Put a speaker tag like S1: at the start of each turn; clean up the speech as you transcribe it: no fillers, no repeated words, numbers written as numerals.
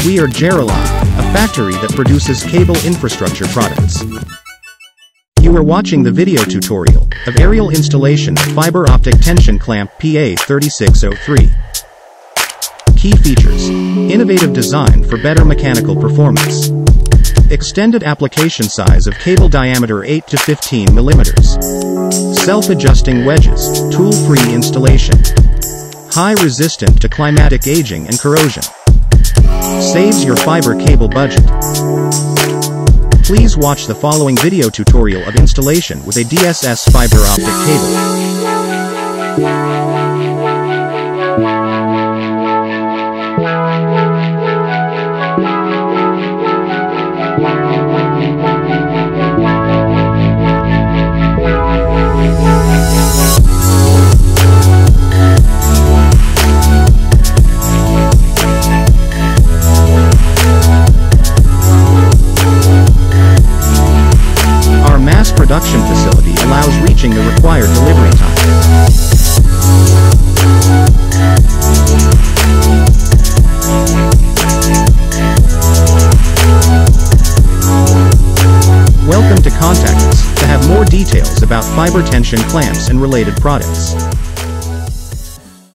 S1: We are Jera, a factory that produces cable infrastructure products. You are watching the video tutorial of aerial installation of fiber optic tension clamp PA-3603. Key features: innovative design for better mechanical performance. Extended application size of cable diameter 8 to 15 millimeters. Self-adjusting wedges, tool-free installation. High resistant to climatic aging and corrosion. Saves your fiber cable budget. Please watch the following video tutorial of installation with ADSS fiber optic cable. Production facility allows reaching the required delivery time. Welcome to contact us to have more details about fiber tension clamps and related products.